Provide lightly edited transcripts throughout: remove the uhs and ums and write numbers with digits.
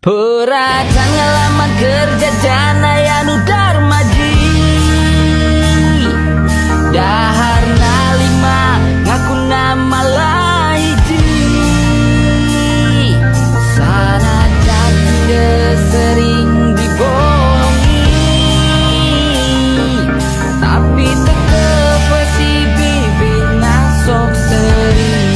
Peracan ngalaman kerja jana yanu darmaji dahar nalima ngaku nama lahiji sana janda sering dibohongi tapi tetep si bibit nasok sering.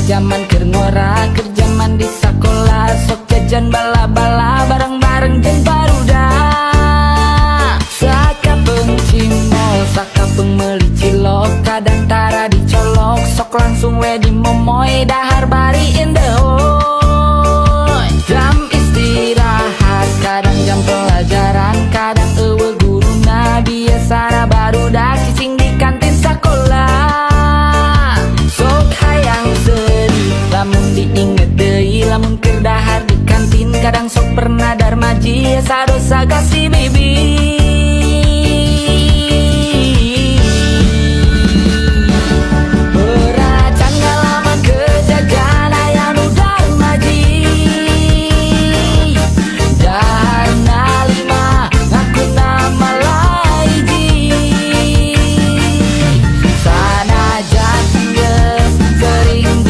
Zaman keur ngora keur zaman di sakola sok jajan bala-bala bareng-bareng jeung barudak sakapeung cimol sakapeung meuli cilok kadang tara dicolok sok langsung we dimomoy dahar bari indeuh jam istirahat kadang jam pelajaran kadang eueuh guruna biasana barudak cicing di kantin sakola sok hayang lamun diinget deui lamun keur dahar di kantin kadang sok pernah darmaji sadosa kasih bibi peracan ngalaman kejagaan aya nu darmaji dahar nalima ngaku nama lahiji sanajan geus sering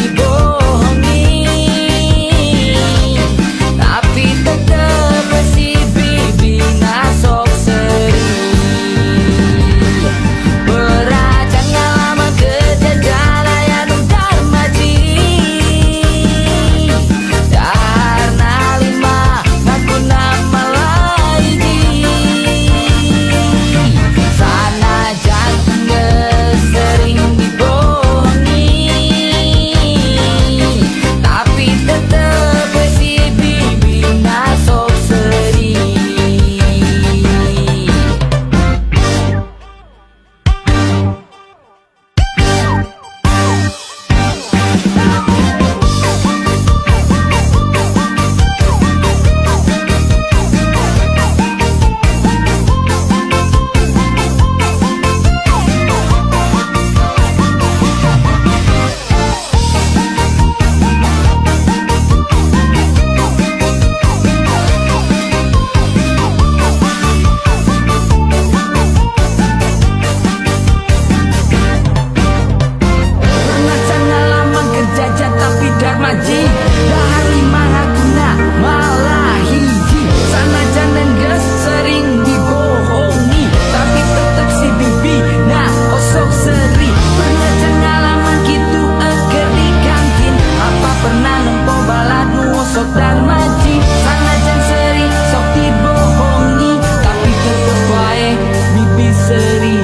darmaji dahar lima ngakuna malah hiji sanajan dan geus sering dibohongi tapi tetep si bibi nah osok seri pernah ngalaman kitu keur di kantin apa pernah nempo balad nu osok darmaji sanajan seri sok dibohongi tapi tetep wae bibi seri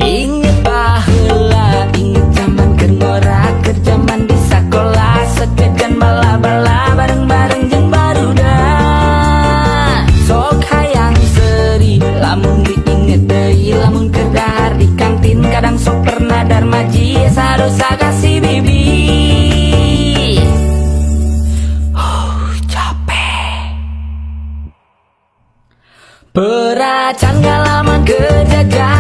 inget baheula inget zaman keur ngora keur zaman di sakola sekejan bala-bala bareng-bareng jeung barudak sok hayang seri lamun diinget deui lamun keur dahar di kantin kadang sok pernah darmaji sadosa kasih bibi capek peracan ngalaman kejagaan